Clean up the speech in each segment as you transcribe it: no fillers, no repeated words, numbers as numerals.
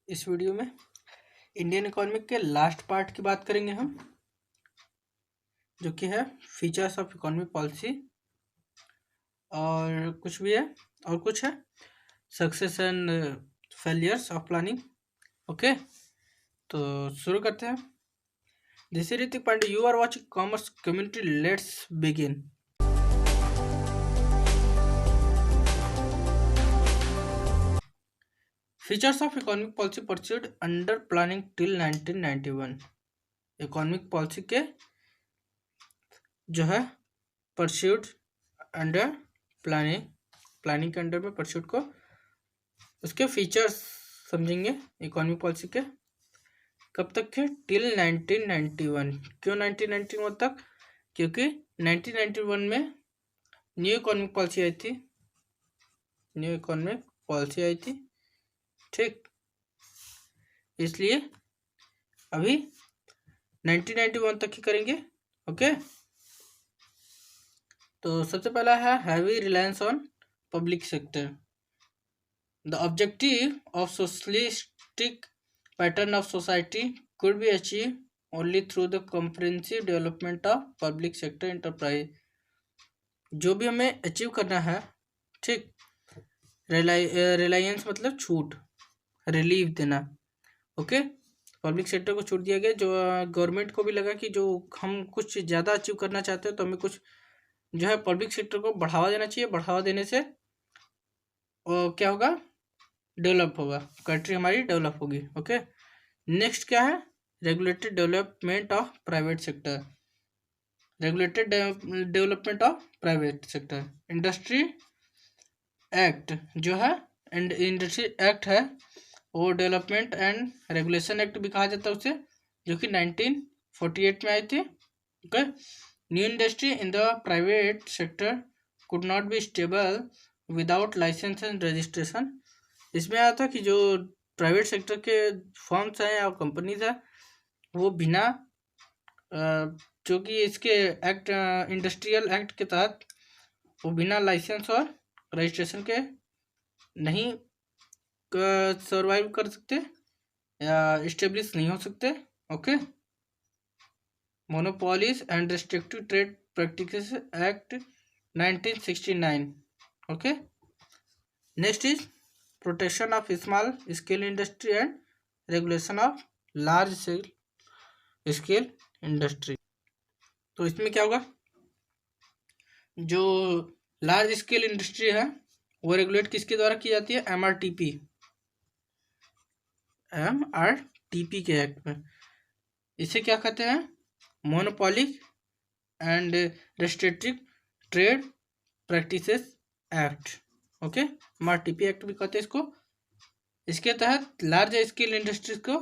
इस वीडियो में Indian economic के लास्ट पार्ट की बात करेंगे हम, जो कि है फीचर्स ऑफ इकोनॉमिक पॉलिसी। और कुछ भी है और कुछ है success and failures of planning. Okay, तो शुरू करते हैं। This is Hrithik Pandey, you are watching commerce community, let's begin. Features of economic policy pursued under planning till 1991। Economic policy के जो है परस्यूड अंडर प्लानिंग के अंडर में परस्यूड को उसके फीचर्स समझेंगे इकोनॉमिक पॉलिसी के। कब तक के? टिल 1991। क्यों 1991 तक? क्योंकि 1991 में न्यू इकोनॉमिक पॉलिसी आई थी, ठीक। इसलिए अभी 1991 तक ही करेंगे। ओके, तो सबसे पहला है heavy reliance on public sector. The objective of socialistic pattern of society could be achieved only through the comprehensive development of public sector enterprise। जो भी हमें अचीव करना है, ठीक। रिलायंस मतलब छूट, रिलीफ देना। ओके, पब्लिक सेक्टर को छूट दिया गया, जो गवर्नमेंट को भी लगा कि जो हम कुछ ज़्यादा अचीव करना चाहते हैं तो हमें कुछ जो है पब्लिक सेक्टर को बढ़ावा देना चाहिए। बढ़ावा देने से क्या होगा? डेवलप होगा, कंट्री हमारी डेवलप होगी। ओके, नेक्स्ट क्या है? Regulated development of private sector. Regulated development of private sector. Industry act जो है, इंडस्ट्री एक्ट है, वो डेवलपमेंट एंड रेगुलेशन एक्ट भी कहा जाता है उसे, जो कि 1948 में आई थी। Okay, new industry in the private sector could not be stable without licence and registration. इसमें आया था कि जो प्राइवेट सेक्टर के फर्म्स हैं या कंपनीज हैं, वो बिना जो कि इसके एक्ट, इंडस्ट्रियल एक्ट के तहत, वो बिना लाइसेंस और रजिस्ट्रेशन के नहीं सर्वाइव कर सकते या इस्टेब्लिश नहीं हो सकते। Okay, monopolies and restrictive trade practices act 1969। Okay, next is protection of small scale industry and regulation of large scale industry. तो इसमें क्या होगा? जो लार्ज स्केल इंडस्ट्री है वो रेगुलेट किसके द्वारा की जाती है? एमआरटीपी के एक्ट में। इसे क्या कहते हैं? Monopolic and restrictive trade practices act. Okay, MRTP act भी कहते हैं इसको। इसके तहत लार्ज स्केल इंडस्ट्रीज को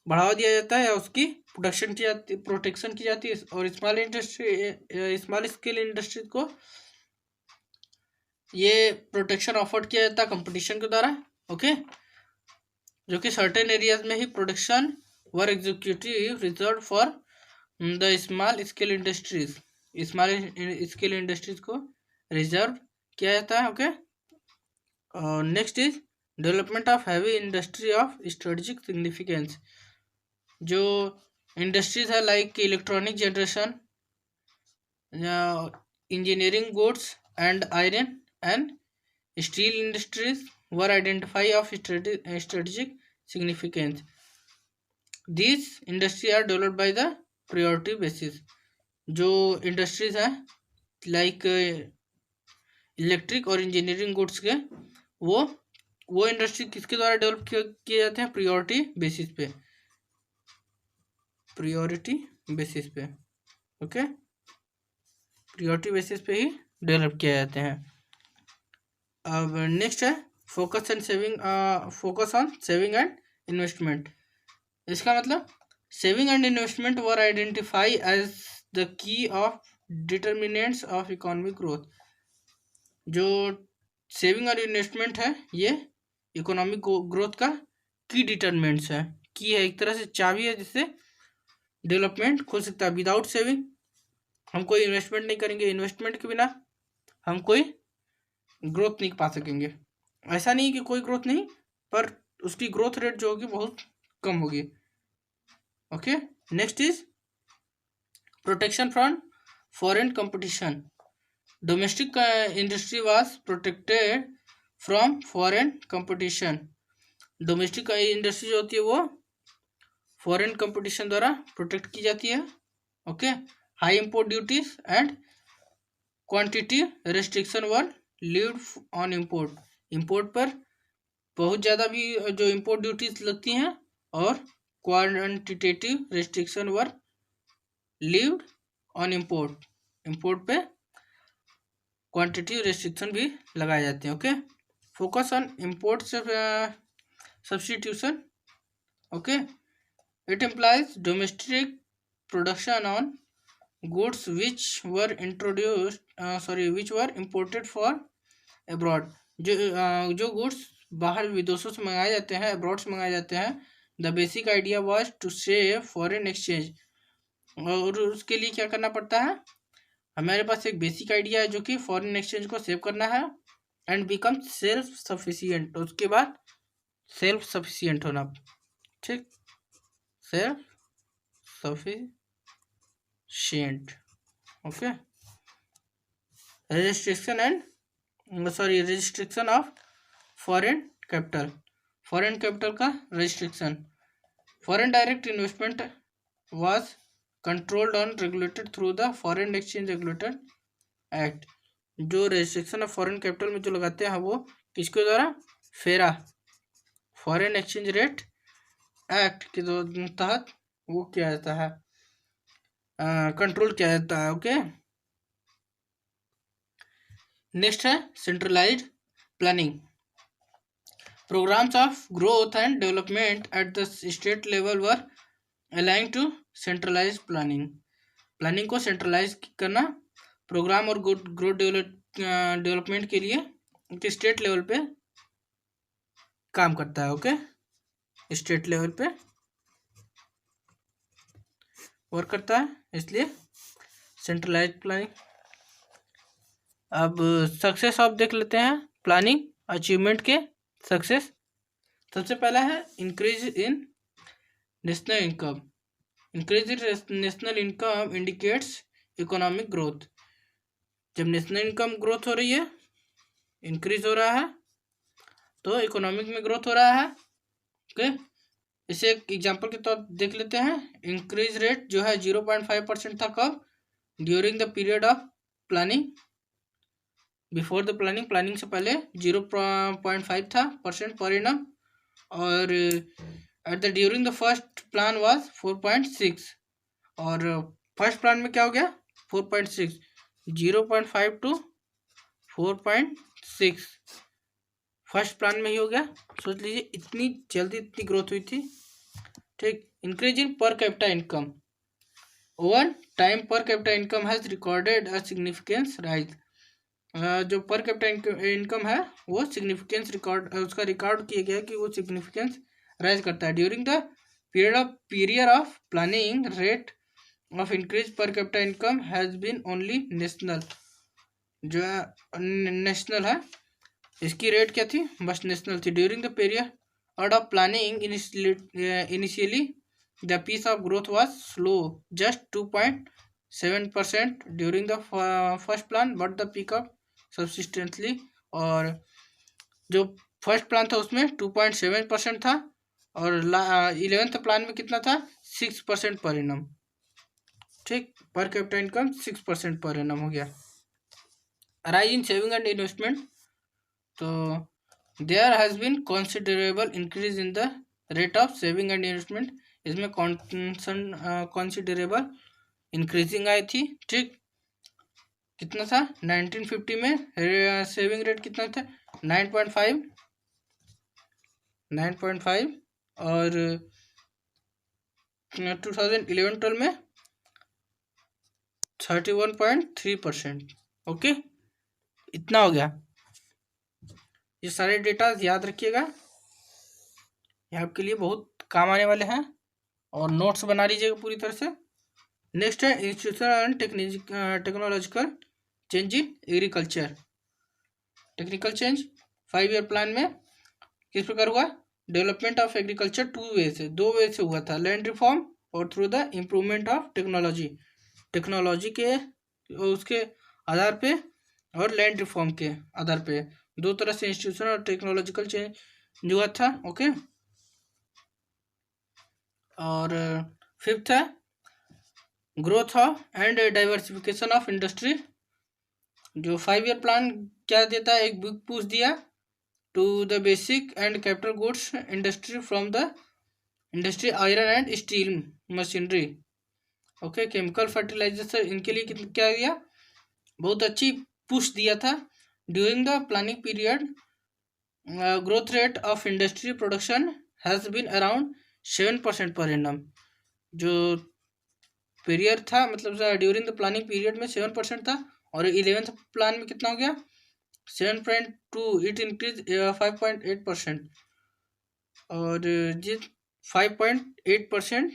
बढ़ावा दिया जाता है, उसकी प्रोटेक्शन की जाती है, और स्मॉल स्केल इंडस्ट्रीज को ये प्रोटेक्शन ऑफर किया जाता है कंपटीशन के द्वारा। ओके, जो कि सर्टेन एरियाज में ही protection were executive reserve for the small scale industries. Small scale industries को रिजर्व किया जाता है। Okay, next is development of heavy industry of strategic significance. जो इंडस्ट्रीज है like electronic generation, engineering goods and iron and steel industries were identify of strategic significance. These industry are developed by the priority basis. जो industries है like electric और engineering goods के, वो industry किसके द्वारा develop किए जाते हैं? प्रायोरिटी बेसिस पे। ओके, प्रायोरिटी बेसिस पे ही डेवलप किए जाते हैं। अब नेक्स्ट है focus on saving and investment. इसका मतलब saving and investment were identify as the key of determinants of economic growth. जो सेविंग और इन्वेस्टमेंट है, ये इकोनॉमिक ग्रोथ का की डिटर्मिनेंट्स है। की है एक तरह से चाबी है जिससे डेवलपमेंट खुल सकता है। विदाउट सेविंग हम कोई इन्वेस्टमेंट नहीं करेंगे, इन्वेस्टमेंट के बिना हम कोई ग्रोथ नहीं पा सकेंगे। ऐसा नहीं कि कोई ग्रोथ नहीं, पर उसकी ग्रोथ रेट जो होगी बहुत कम होगी। Okay, next is protection from foreign competition. Domestic industry was protected from foreign competition. Domestic industry जो होती है वो फॉरेन कंपटीशन द्वारा प्रोटेक्ट की जाती है। Okay, high import duties and quantity restriction were levied on import. Import पर बहुत ज़्यादा भी जो इंपोर्ट ड्यूटीज लगती हैं और quantitative restriction were levied on import. Import पे क्वांटिटी रेस्ट्रिक्शन भी लगाए जाते हैं। Okay, focus on import substitution. Okay, it implies domestic production on goods which were imported for abroad। जो गुड्स बाहर विदेशों से मंगाए जाते हैं, अब्रॉड से मंगाए जाते हैं। The basic idea was to save foreign exchange. और उसके लिए क्या करना पड़ता है, हमारे पास एक बेसिक आइडिया है जो कि फॉरेन एक्सचेंज को सेव करना है एंड बिकम सेल्फ सफिशिएंट। उसके बाद सेल्फ सफिशिएंट होना, ठीक, self sufficient. Okay, restriction of foreign capital. Foreign capital का restriction. Foreign direct investment was controlled on regulated through the foreign exchange regulator act. जो restriction of foreign capital में जो लगाते हैं वो किसके द्वारा, फेरा, फॉरेन एक्सचेंज रेट एक्ट के तहत वो किया जाता है, कंट्रोल किया जाता है। ओके, नेक्स्ट है centralised planning. Programs of growth and development at the state level were aligning to centralised planning. Planning को सेंट्रलाइज करना प्रोग्राम और ग्रोथ डेवलपमेंट के लिए स्टेट लेवल पे काम करता है। ओके, स्टेट लेवल पे वर्क करता है, इसलिए सेंट्रलाइज्ड प्लानिंग। अब सक्सेस ऑफ देख लेते हैं, प्लानिंग अचीवमेंट के सक्सेस। सबसे पहला है increase in national income. Increase in national income indicates economic growth. जब नेशनल इनकम ग्रोथ हो रही है, इंक्रीज हो रहा है, तो इकोनॉमिक में ग्रोथ हो रहा है। ओके, इसे एक एग्जांपल के तौर देख लेते हैं। इंक्रीज रेट जो है 0.5% था, कब, during the period of planning. Before the planning से पहले 0.5 था % पर एनम, और at the during the first plan was 4.6, और फर्स्ट प्लान में क्या हो गया 4.6, 0.5 to 4.6 फर्स्ट प्लान में ही हो गया। सोच लीजिए इतनी जल्दी इतनी ग्रोथ हुई थी, ठीक। इंक्रीज इन पर कैपिटा इनकम। ओवर टाइम पर capita income has recorded a significance rise. जो पर कैपिटा इनकम है वो सिग्निफिकेंस उसका रिकॉर्ड किया गया कि वो सिग्निफिकेंस राइज करता है। During the period of planning rate of increase per capita income has been only national. जो नेशनल है इसकी रेट क्या थी, बस नेशनल थी। During the period of planning initially the pace of growth was slow, just 2.7% during the first plan, but the pick up subsequently. और जो फर्स्ट प्लान था उसमें 2.7% था, और 11th प्लान में कितना था 6% पर एनम, ठीक। पर कैपिटा इनकम 6% पर एनम हो गया। Rise in saving and investment, तो there has been considerable increase in the rate of saving and investment. इसमें कंसिडरेबल इंक्रीजिंग आई थी, ठीक। कितना था 1950 में सेविंग रेट कितना था 9.5, और 2011-12 में 31.3%। ओके, इतना हो गया। ये सारे डेटा याद रखिएगा, ये आपके लिए बहुत काम आने वाले हैं, और नोट्स बना लीजिएगा पूरी तरह से। नेक्स्ट है institutional and technological change in agriculture. Technical change 5 year plan में किस प्रकार हुआ, development of agriculture two way से, दो वे से हुआ था, लैंड रिफॉर्म और through the improvement of technology, technology के उसके आधार पे और लैंड रिफॉर्म के आधार पे, दो तरह से इंस्टीट्यूशन और टेक्नोलॉजिकल चेंज हुआ था। ओके, और फिफ्थ है growth and diversification of industry. जो 5 ईयर प्लान क्या देता है, एक बिग पुश दिया to the basic and capital goods industry from the industry iron and steel machinery. Okay, chemical fertiliser इनके लिए क्या दिया, बहुत अच्छी पुश दिया था। During the planning period growth rate of industry production has been around 7% per annum. जो period था, मतलब ड्यूरिंग द प्लानिंग पीरियड में 7% था, और 11th प्लान में कितना हो गया 7.2, इट इंक्रीज 5.8%, और ये 5.8%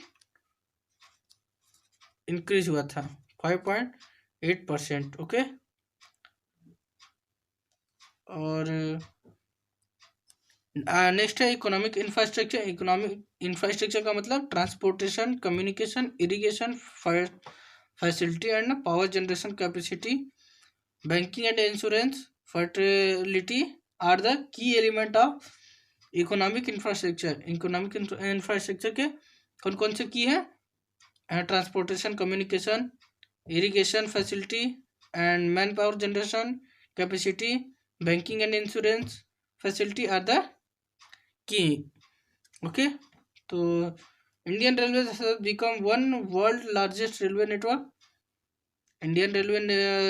इंक्रीज हुआ था, 5.8%। ओके, और नेक्स्ट है इकोनॉमिक इंफ्रास्ट्रक्चर। इकोनॉमिक इंफ्रास्ट्रक्चर का मतलब transportation, communication, irrigation facility and power generation capacity, banking and insurance, fertility are the key element of economic infrastructure. Economic infrastructure के कौन कौन से की है, transportation, communication, irrigation facility and man power generation capacity, banking and insurance facility are the key. Okay, तो Indian railway has become one world largest railway network. Indian railway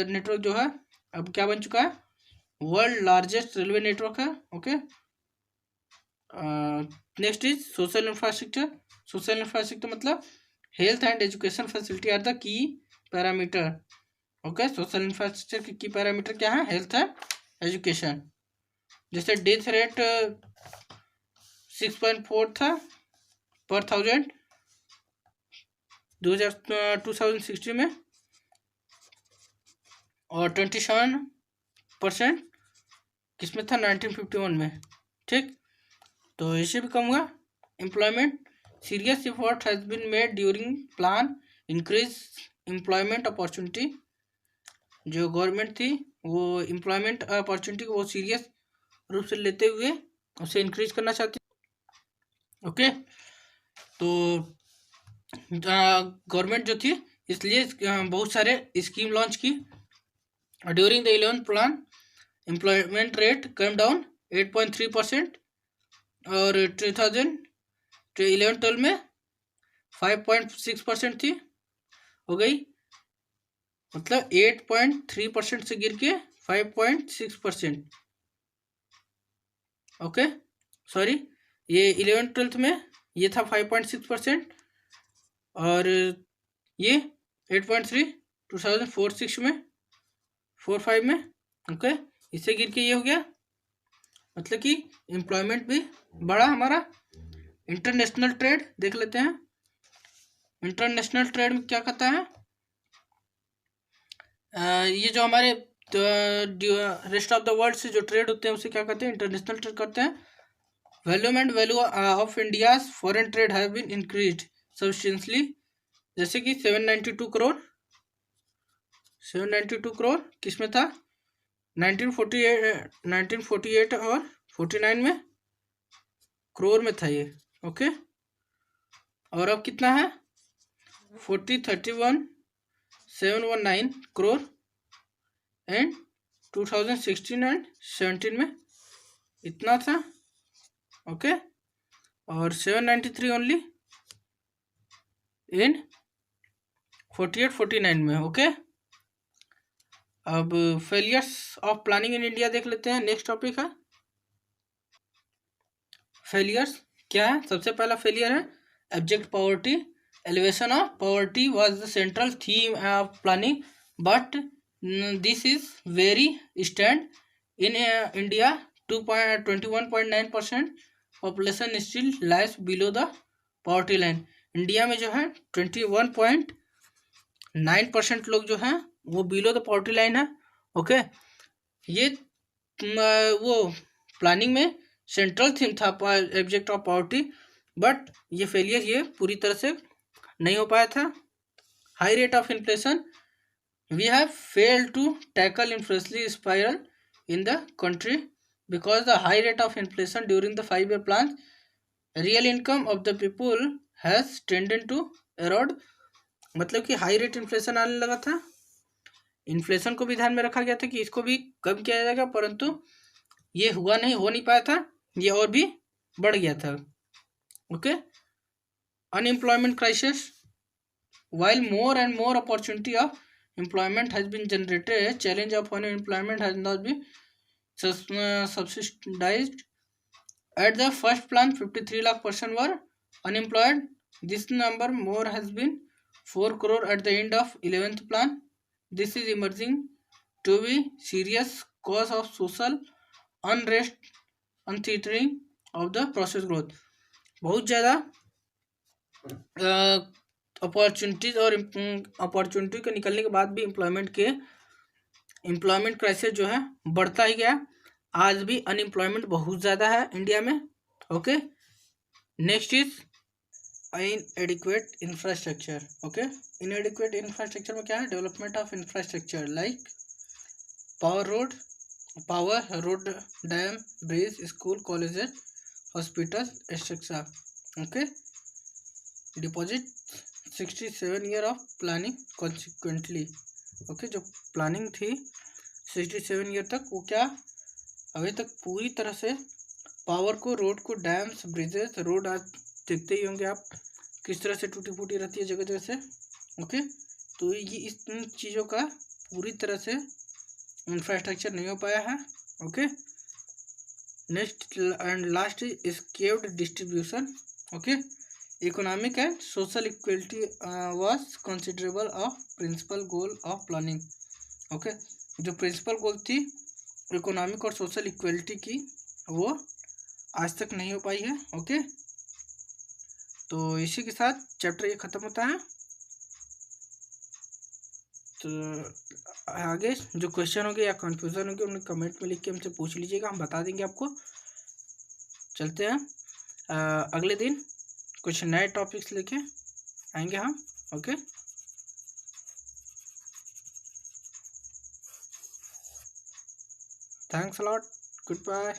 network जो है अब क्या बन चुका है, वर्ल्ड लार्जेस्ट रेलवे नेटवर्क है। Okay, next is social infrastructure. Social infrastructure मतलब health and education facility are the key parameter. Okay, social infrastructure की पैरामीटर क्या है, हेल्थ है, एजुकेशन। जैसे डेथ रेट 6.4 था पर 1000 2016 में, और 27% किसमें था 1951 में। ठीक, तो इससे भी कम हुआ। Employment, serious effort has been made during plan increase employment opportunity. जो गवर्नमेंट थी वो एम्प्लॉयमेंट अपॉर्चुनिटी को बहुत सीरियस रूप से लेते हुए उसे इंक्रीज करना चाहती। ओके, तो गवर्नमेंट जो थी इसलिए बहुत सारे स्कीम लॉन्च की। During the 11th plan employment rate come down 8.3%, और 2011-12 में 5.6% थी, हो गई, मतलब 8.3% से गिर के 5.6%। ओके, सॉरी, ये 11th-12th में ये था 5.6%, और ये 8.3 2004-06 में 4-5 में। ओके, इससे गिर के ये हो गया, मतलब कि एम्प्लॉयमेंट भी बढ़ा हमारा। इंटरनेशनल ट्रेड देख लेते हैं। इंटरनेशनल ट्रेड में क्या कहता है, ये जो हमारे रेस्ट ऑफ द वर्ल्ड से जो ट्रेड होते हैं उसे क्या कहते हैं, इंटरनेशनल ट्रेड करते हैं। Volume and value of India's foreign trade have been increased substantially. जैसे कि 792 करोड़ किसमें था, 1948 और 49 में करोड़ में था ये। ओके, और अब कितना है 719 करोड़, एंड 2016 एंड 17 में इतना था। ओके, और 793 ओनली इन 48-49 में। ओके, अब failures of planning in India देख लेते हैं। नेक्स्ट टॉपिक है फेलियर्स। क्या है, सबसे पहला फेलियर है abject poverty. Elevation of poverty was the central theme of planning, but this is very stand in India. 21.9% population still lies below the poverty line. India में जो है 21.9% लोग जो हैं वो बिलो द पॉवर्टी लाइन है। Okay, ये वो प्लानिंग में सेंट्रल थीम था ऑब्जेक्ट ऑफ पॉवर्टी, बट ये फेलियर ये पूरी तरह से नहीं हो पाया था। High rate of inflation, we have failed to tackle inflationary spiral in the country because the high rate of inflation during the 5-year plan, real income of the people has tended to erode। मतलब कि high rate inflation आने लगा था, inflation को भी ध्यान में रखा गया था कि इसको भी कम किया जाएगा, परंतु ये हो नहीं पाया था, ये और भी बढ़ गया था। Okay, unemployment crisis, while more and more opportunity of employment has been generated, challenge of unemployment has not been subsidized। At the first plan, 53 lakh person were unemployed. This number more has been 4 crore at the end of 11th plan। This is emerging to be serious cause of social unrest, unthreatening of the process growth। बहुत ज़्यादा opportunities और opportunity के निकलने के बाद भी employment crisis जो है बढ़ता ही गया। आज भी अनएम्प्लॉयमेंट बहुत ज़्यादा है इंडिया में। Okay, next is इनएडिक्वेट infrastructure. Okay, इनएडिक्वेट infrastructure में क्या है? Development of infrastructure like power road, dam, bridge, school, colleges, hospital, etcetera. Okay, deposit 67 year of planning consequently. Okay, जो प्लानिंग थी 67 ईयर तक, वो क्या अभी तक पूरी तरह से पावर को, रोड को, डैम्स, ब्रिजेस, रोड आज देखते ही होंगे आप किस तरह से टूटी फूटी रहती है जगह जगह से। ओके, तो ये इन चीज़ों का पूरी तरह से इंफ्रास्ट्रक्चर नहीं हो पाया है। Okay, next and last is skewed distribution. Okay, economic and social equality was considerable of principal goal of planning. Okay, जो प्रिंसिपल गोल थी इकोनॉमिक और सोशल इक्वलिटी की, वो आज तक नहीं हो पाई है। ओके, तो इसी के साथ चैप्टर ये ख़त्म होता है। तो आगे जो क्वेश्चन होंगे या कंफ्यूजन होंगे उन्हें कमेंट में लिख के हमसे पूछ लीजिएगा, हम बता देंगे आपको। चलते हैं अगले दिन कुछ नए टॉपिक्स लेके आएंगे हम। Okay, thanks a lot, good bye.